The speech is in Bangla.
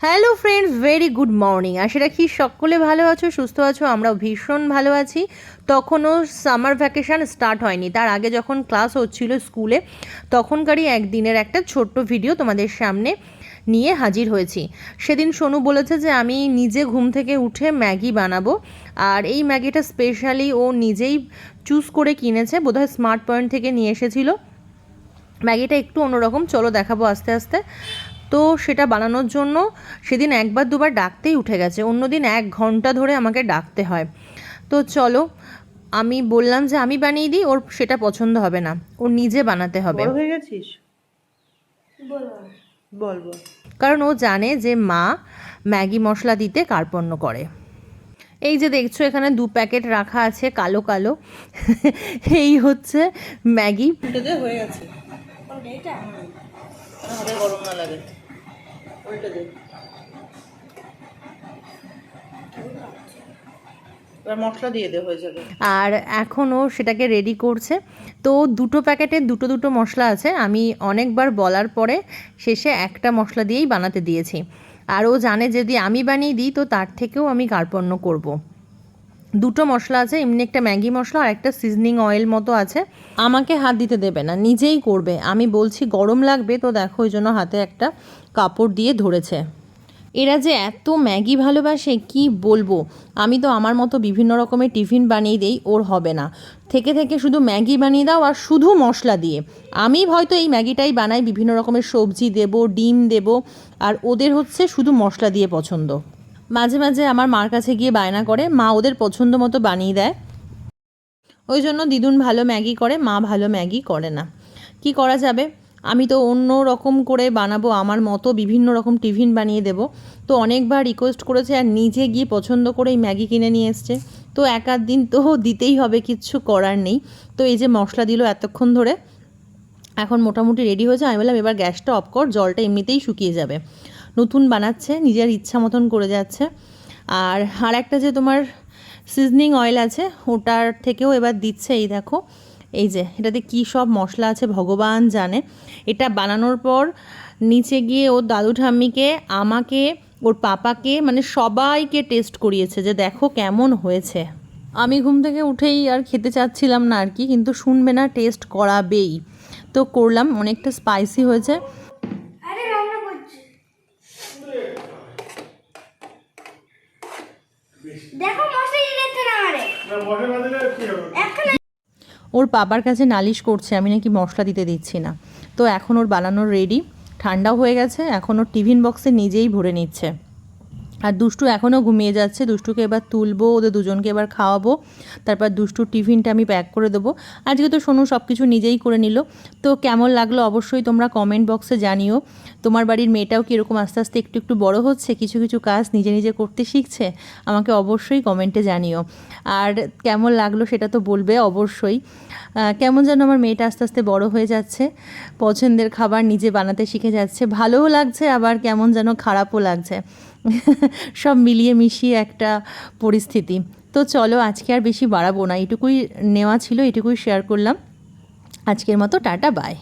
Hello friends, very good morning. আশা রাখি সকলে ভালো আছো, সুস্থ আছো। আমরাও ভীষণ ভালো আছি। তখনও সামার ভ্যাকেশান স্টার্ট হয়নি, তার আগে যখন ক্লাস হচ্ছিল স্কুলে তখনকারই একদিনের একটা ছোট্ট ভিডিও তোমাদের সামনে নিয়ে হাজির হয়েছি। সেদিন সোনু বলেছে যে আমি নিজে ঘুম থেকে উঠে ম্যাগি বানাবো, আর এই ম্যাগিটা স্পেশালি ও নিজেই চুজ করে কিনেছে, বোধহয় স্মার্ট পয়েন্ট থেকে নিয়ে এসেছিল। ম্যাগিটা একটু অন্যরকম, চলো দেখাবো আস্তে আস্তে। তো সেটা বানানোর জন্য সেদিন একবার দুবার ডাকতেই উঠে গেছে, অন্যদিন 1 ঘন্টা ধরে আমাকে ডাকতে হয়। তো চলো, আমি বললাম যে আমি বানিয়ে দিই, ওর সেটা পছন্দ হবে না, ওর নিজে বানাতে হবে। বড় হয়ে গেছিস? বল বল। কারণ ও জানে যে মা ম্যাগি মশলা দিতে কার্পণ্য করে। এই যে দেখছো এখানে 2 প্যাকেট রাখা আছে কালো কালো, এই হচ্ছে ম্যাগি। উল্টে হয়ে গেছে, হাতে গরম না লাগে। উল্টে দে, এবার মশলা দিয়ে দে, হয়ে যাবে। আর এখনও সেটাকে রেডি করছে। তো 2 প্যাকেটে দুটো মশলা আছে, আমি অনেকবার বলার পরে শেষে একটা মশলা দিয়েই বানাতে দিয়েছি। আর ও জানে যদি আমি বানিয়ে দিই তো তার থেকেও আমি কার্পণ্য করব। 2 মশলা আছে, এমনি একটা ম্যাগি মশলা আর একটা সিজনিং অয়েল মতো আছে। আমাকে হাত দিতে দেবে না, নিজেই করবে। আমি বলছি গরম লাগবে, তো দেখো ওই জন্য হাতে একটা কাপড় দিয়ে ধরেছে। এরা যে এত ম্যাগি ভালোবাসে কি বলবো। আমি তো আমার মতো বিভিন্ন রকমের টিফিন বানিয়ে দিই, ওর হবে না। থেকে থেকে শুধু ম্যাগি বানিয়ে দাও, আর শুধু মশলা দিয়ে। আমি হয়তো এই ম্যাগিটাই বানাই, বিভিন্ন রকমের সবজি দেব, ডিম দেব, আর ওদের হচ্ছে শুধু মশলা দিয়ে পছন্দ। মাঝে মাঝে আমার মার কাছে গিয়ে বায়না করে, মা ওদের পছন্দ মতো বানিয়ে দেয়। ওই জন্য দিদুন ভালো ম্যাগি করে, মা ভালো ম্যাগি করে না। কি করা যাবে, আমি তো অন্য রকম করে বানাবো, আমার মতো বিভিন্ন রকম টিফিন বানিয়ে দেব। তো অনেকবার রিকোয়েস্ট করেছে, আর নিজে গিয়ে পছন্দ করে এই ম্যাগি কিনে নিয়ে এসছে। তো এক আধ দিন তো দিতেই হবে, কিচ্ছু করার নেই। তো এই যে মশলা দিল এতক্ষণ ধরে, এখন মোটামুটি রেডি হয়েছে। আমি বললাম এবার গ্যাসটা অফ কর, জলটা এমনিতেই শুকিয়ে যাবে। নতুন বানাচ্ছে, নিজের ইচ্ছা মতন করে যাচ্ছে। আর একটা যে তোমার সিজনিং অয়েল আছে, ওটার থেকেও এবার দিচ্ছে। এই দেখো, এই যে এটাতে কী সব মশলা আছে ভগবান জানে। এটা বানানোর পর নিচে গিয়ে ওর দাদু ঠাম্মিকে, আমাকে, ওর পাপাকে, মানে সবাইকে টেস্ট করিয়েছে যে দেখো কেমন হয়েছে। আমি ঘুম থেকে উঠেই আর খেতে চাচ্ছিলাম না আর কি, কিন্তু শুনবে না, টেস্ট করাবেই। তো করলাম, অনেকটা স্পাইসি হয়েছে। ওর বাবার কাছে নালিশ করছে আমি নাকি মশলা দিতে দিচ্ছি না। তো এখন ওর বানানোর রেডি, ঠান্ডাও হয়ে গেছে, এখন ওর টিফিন বক্সে নিজেই ভরে নিচ্ছে। আর দুষ্টু এখনও ঘুমিয়ে যাচ্ছে, দুষ্টুকে এবার তুলবো, ওদের দুজনকে এবার খাওয়াবো, তারপর দুষ্টুর টিফিনটা আমি প্যাক করে দেবো। আজকে তো সোনু সব কিছু নিজেই করে নিল। তো কেমন লাগলো অবশ্যই তোমরা কমেন্ট বক্সে জানিও। তোমার বাড়ির মেয়েটাও কীরকম আস্তে আস্তে একটু একটু বড় হচ্ছে, কিছু কিছু কাজ নিজে নিজে করতে শিখছে, আমাকে অবশ্যই কমেন্টে জানিও। আর কেমন লাগলো সেটা তো বলবে অবশ্যই। কেমন যেন আমার মেয়েটা আস্তে আস্তে বড় হয়ে যাচ্ছে, পছন্দের খাবার নিজে বানাতে শিখে যাচ্ছে, ভালোও লাগছে, আবার কেমন যেন খারাপও লাগছে। সব মিলিয়ে মিশিয়ে একটা পরিস্থিতি। তো চলো আজকে আর বেশি বাড়াবো না, এটুকুই নেওয়া ছিল, এটুকুই শেয়ার করলাম। আজকের মতো টাটা, বাই।